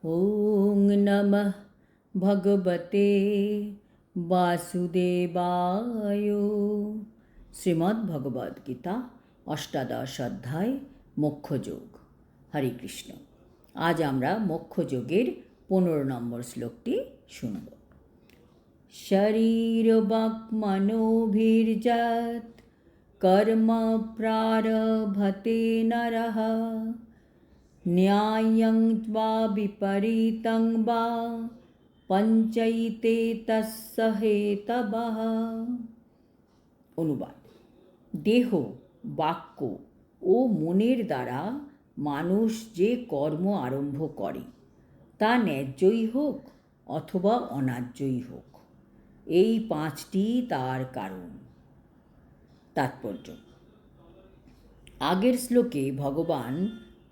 ওং নমঃ ভগবতে বাসুদেবায়। শ্রীমদ্ ভগবদ গীতা অষ্টাদশ অধ্যায় মোক্ষযোগ। হরে কৃষ্ণ। আজ আমরা মোক্ষযোগের 15 নম্বর শ্লোকটি শুনব। শরীর বাক মনোভির্যৎ কর্ম প্রারভতে নরঃ ন্যায়ং বা বিপরীতং বা পঞ্চৈতে তস্য হেতবঃ। অনুবাদ: দেহ, বাক্য ও মনের দ্বারা মানুষ যে কর্ম আরম্ভ করে তা ন্যায্যই হোক অথবা অন্যায্যই হোক, এই 5টি তার কারণ। তাৎপর্য: আগের শ্লোকে ভগবান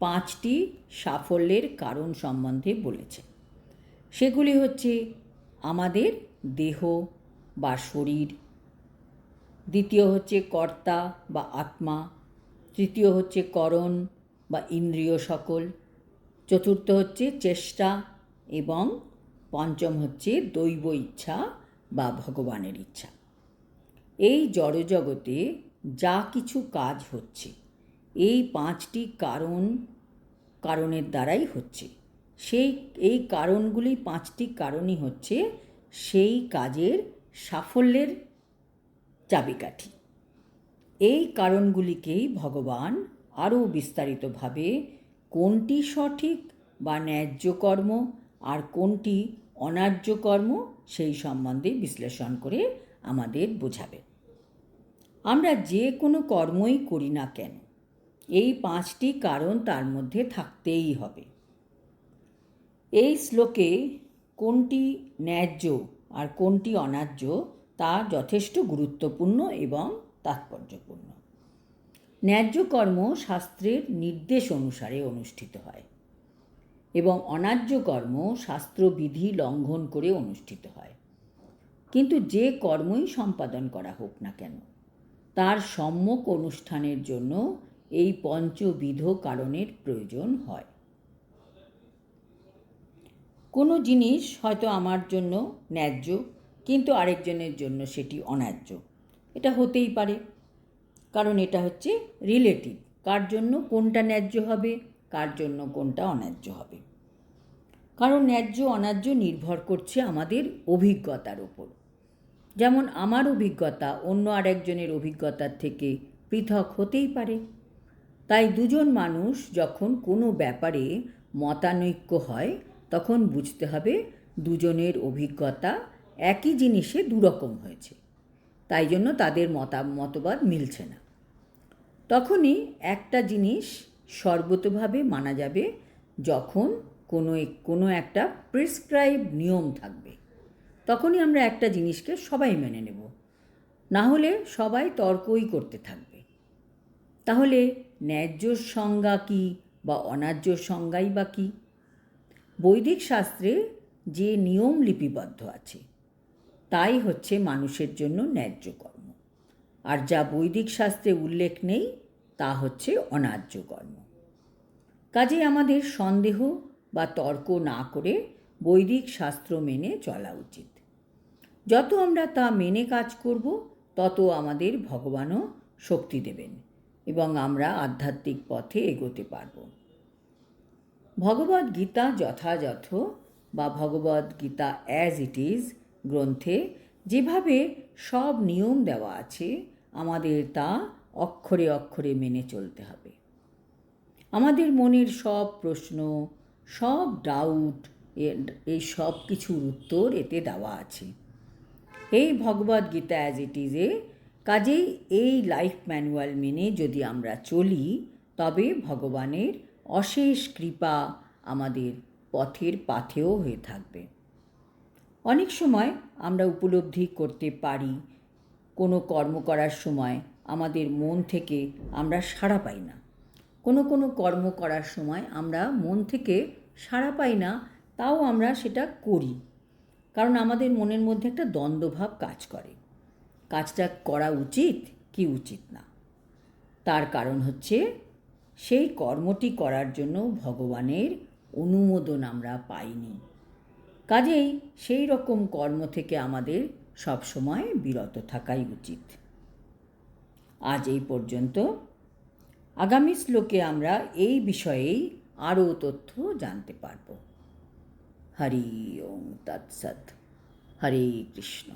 5টি সাফল্যের কারণ সম্বন্ধে বলেছেন। সেগুলি হচ্ছে আমাদের দেহ বা শরীর, দ্বিতীয় হচ্ছে কর্তা বা আত্মা, তৃতীয় হচ্ছে করণ বা ইন্দ্রিয় সকল, চতুর্থ হচ্ছে চেষ্টা এবং পঞ্চম হচ্ছে দৈব ইচ্ছা বা ভগবানের ইচ্ছা। এই জড়জগতে যা কিছু কাজ হচ্ছে এই 5টি কারণের দ্বারাই হচ্ছে। এই কারণগুলি 5টি কারণই হচ্ছে সেই কাজের সাফল্যের চাবিকাঠি। এই কারণগুলিকেই ভগবান আরও বিস্তারিতভাবে কোনটি সঠিক বা ন্যায্য কর্ম আর কোনটি অন্যায্য কর্ম সেই সম্বন্ধে বিশ্লেষণ করে আমাদের বোঝাবে। আমরা যে কোনো কর্মই করি না কেন এই 5টি কারণ তার মধ্যে থাকতেই হবে। এই শ্লোকে কোনটি ন্যায্য আর কোনটি অন্যায্য তা যথেষ্ট গুরুত্বপূর্ণ এবং তাৎপর্যপূর্ণ। ন্যায্য কর্ম শাস্ত্রের নির্দেশ অনুসারে অনুষ্ঠিত হয় এবং অন্যায্য কর্ম শাস্ত্রবিধি লঙ্ঘন করে অনুষ্ঠিত হয়। কিন্তু যে কর্মই সম্পাদন করা হোক না কেন তার সম্যক অনুষ্ঠানের জন্য এই পঞ্চবিধ কারণের প্রয়োজন হয়। কোনো জিনিস হয়তো আমার জন্য ন্যায্য কিন্তু আরেকজনের জন্য সেটি অন্যায্য, এটা হতেই পারে, কারণ এটা হচ্ছে রিলেটিভ। কার জন্য কোনটা ন্যায্য হবে, কার জন্য কোনটা অন্যায্য হবে। কারণ ন্যায্য অন্যায্য নির্ভর করছে আমাদের অভিজ্ঞতার উপর। যেমন আমার অভিজ্ঞতা অন্য আরেকজনের অভিজ্ঞতার থেকে পৃথক হতেই পারে। তাই দুজন মানুষ যখন কোনো ব্যাপারে মতানৈক্য হয় তখন বুঝতে হবে দুজনের অভিজ্ঞতা একই জিনিসে দুরকম হয়েছে, তাই জন্য তাদের মতবাদ মিলছে না। তখনই একটা জিনিস সর্বতোভাবে মানা যাবে যখন কোনো একটা প্রেসক্রাইব নিয়ম থাকবে, তখনই আমরা একটা জিনিসকে সবাই মেনে নেব, না হলে সবাই তর্কই করতে থাকবে। তাহলে ন্যায্য সংজ্ঞা কী বা অন্যায্য সংজ্ঞাই বা কী? বৈদিক শাস্ত্রে যে নিয়ম লিপিবদ্ধ আছে তাই হচ্ছে মানুষের জন্য ন্যায্য কর্ম, আর যা বৈদিক শাস্ত্রে উল্লেখ নেই তা হচ্ছে অন্যায্য কর্ম। কাজেই আমাদের সন্দেহ বা তর্ক না করে বৈদিক শাস্ত্র মেনে চলা উচিত। যত আমরা তা মেনে কাজ করব তত আমাদের ভগবানও শক্তি দেবেন এবং আমরা আধ্যাত্মিক পথে এগোতে পারব। ভগবদ গীতা যথাযথ বা ভগবদ গীতা অ্যাজ ইট ইজ গ্রন্থে যেভাবে সব নিয়ম দেওয়া আছে আমাদের তা অক্ষরে অক্ষরে মেনে চলতে হবে। আমাদের মনের সব প্রশ্ন, সব ডাউট, এই সব কিছুর উত্তর এতে দেওয়া আছে এই ভগবদ গীতা অ্যাজ ইট ইজে। কাজেই এই লাইফ ম্যানুয়াল মেনে যদি আমরা চলি তবে ভগবানের অশেষ কৃপা আমাদের পথের পাথেয় হয়ে থাকবে। অনেক সময় আমরা উপলব্ধি করতে পারি কোনো কর্ম করার সময় আমাদের মন থেকে আমরা সাড়া পাই না, কোনো কর্ম করার সময় আমরা মন থেকে সাড়া পাই না, তাও আমরা সেটা করি, কারণ আমাদের মনের মধ্যে একটা দ্বন্দ্বভাব কাজ করে, কাজটা করা উচিত কি উচিত না। তার কারণ হচ্ছে সেই কর্মটি করার জন্য ভগবানের অনুমোদন আমরা পাইনি। কাজেই সেই রকম কর্ম থেকে আমাদের সবসময় বিরত থাকাই উচিত। আজ এই পর্যন্ত। আগামী শ্লোকে আমরা এই বিষয়েই আরও তথ্য জানতে পারব। হরি ওম তৎসৎ। হরে কৃষ্ণ।